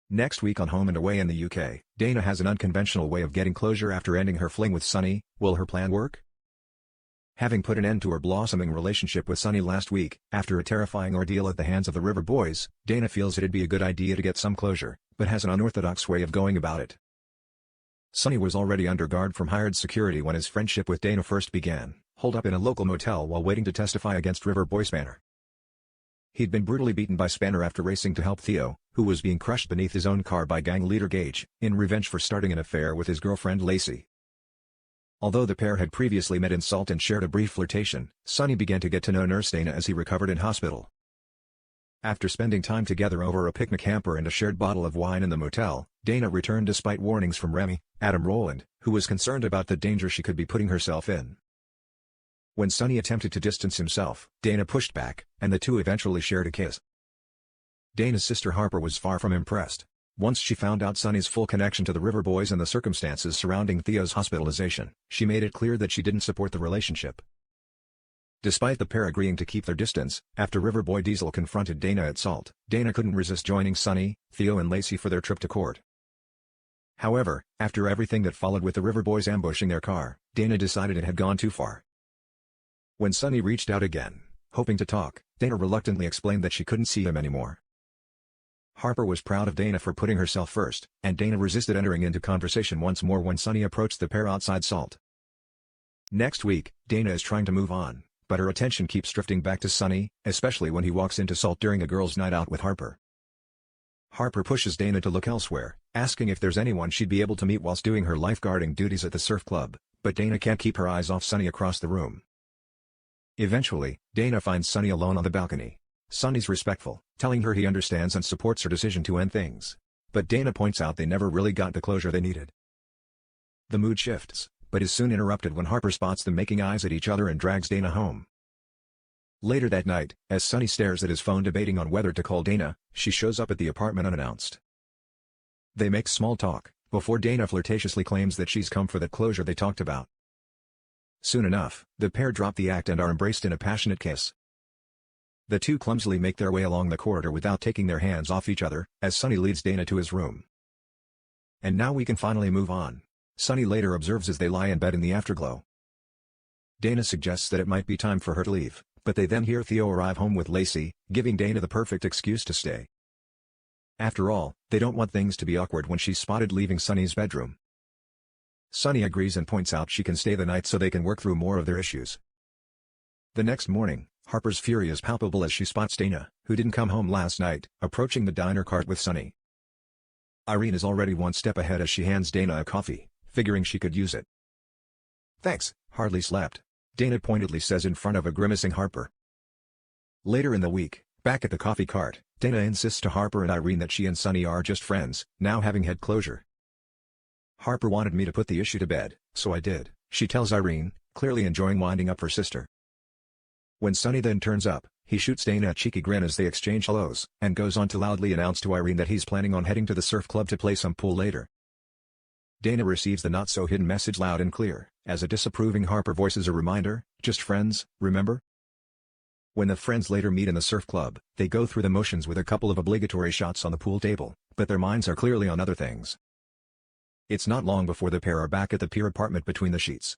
Next week on Home and Away in the UK, Dana has an unconventional way of getting closure after ending her fling with Sonny. Will her plan work? Having put an end to her blossoming relationship with Sonny last week, after a terrifying ordeal at the hands of the River Boys, Dana feels it'd be a good idea to get some closure, but has an unorthodox way of going about it. Sonny was already under guard from hired security when his friendship with Dana first began, holed up in a local motel while waiting to testify against River Boy Spanner. He'd been brutally beaten by Spanner after racing to help Theo, who was being crushed beneath his own car by gang leader Gage, in revenge for starting an affair with his girlfriend Lacey. Although the pair had previously met in Salt and shared a brief flirtation, Sonny began to get to know Nurse Dana as he recovered in hospital. After spending time together over a picnic hamper and a shared bottle of wine in the motel, Dana returned despite warnings from Remy, Adam Rowland, who was concerned about the danger she could be putting herself in. When Sonny attempted to distance himself, Dana pushed back, and the two eventually shared a kiss. Dana's sister Harper was far from impressed. Once she found out Sonny's full connection to the River Boys and the circumstances surrounding Theo's hospitalization, she made it clear that she didn't support the relationship. Despite the pair agreeing to keep their distance, after River Boy Diesel confronted Dana at Salt, Dana couldn't resist joining Sonny, Theo and Lacey for their trip to court. However, after everything that followed with the River Boys ambushing their car, Dana decided it had gone too far. When Sonny reached out again, hoping to talk, Dana reluctantly explained that she couldn't see him anymore. Harper was proud of Dana for putting herself first, and Dana resisted entering into conversation once more when Sonny approached the pair outside Salt. Next week, Dana is trying to move on, but her attention keeps drifting back to Sonny, especially when he walks into Salt during a girls' night out with Harper. Harper pushes Dana to look elsewhere, asking if there's anyone she'd be able to meet whilst doing her lifeguarding duties at the surf club, but Dana can't keep her eyes off Sonny across the room. Eventually, Dana finds Sonny alone on the balcony. Sonny's respectful, telling her he understands and supports her decision to end things. But Dana points out they never really got the closure they needed. The mood shifts, but is soon interrupted when Harper spots them making eyes at each other and drags Dana home. Later that night, as Sonny stares at his phone debating on whether to call Dana, she shows up at the apartment unannounced. They make small talk, before Dana flirtatiously claims that she's come for that closure they talked about. Soon enough, the pair drop the act and are embraced in a passionate kiss. The two clumsily make their way along the corridor without taking their hands off each other, as Sonny leads Dana to his room. "And now we can finally move on," Sonny later observes as they lie in bed in the afterglow. Dana suggests that it might be time for her to leave, but they then hear Theo arrive home with Lacey, giving Dana the perfect excuse to stay. After all, they don't want things to be awkward when she's spotted leaving Sonny's bedroom. Sonny agrees and points out she can stay the night so they can work through more of their issues. The next morning, Harper's fury is palpable as she spots Dana, who didn't come home last night, approaching the diner cart with Sonny. Irene is already one step ahead as she hands Dana a coffee, figuring she could use it. "Thanks, hardly slept," Dana pointedly says in front of a grimacing Harper. Later in the week, back at the coffee cart, Dana insists to Harper and Irene that she and Sonny are just friends, now having had closure. "Harper wanted me to put the issue to bed, so I did," she tells Irene, clearly enjoying winding up her sister. When Sonny then turns up, he shoots Dana a cheeky grin as they exchange hellos, and goes on to loudly announce to Irene that he's planning on heading to the surf club to play some pool later. Dana receives the not-so-hidden message loud and clear, as a disapproving Harper voices a reminder, "Just friends, remember?" When the friends later meet in the surf club, they go through the motions with a couple of obligatory shots on the pool table, but their minds are clearly on other things. It's not long before the pair are back at the pier apartment between the sheets.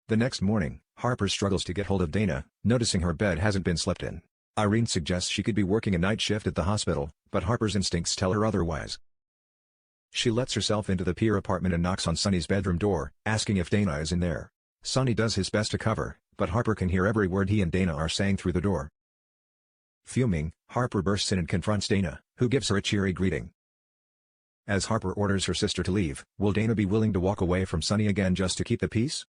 The next morning, Harper struggles to get hold of Dana, noticing her bed hasn't been slept in. Irene suggests she could be working a night shift at the hospital, but Harper's instincts tell her otherwise. She lets herself into the pier apartment and knocks on Sonny's bedroom door, asking if Dana is in there. Sonny does his best to cover, but Harper can hear every word he and Dana are saying through the door. Fuming, Harper bursts in and confronts Dana, who gives her a cheery greeting. As Harper orders her sister to leave, will Dana be willing to walk away from Sonny again just to keep the peace?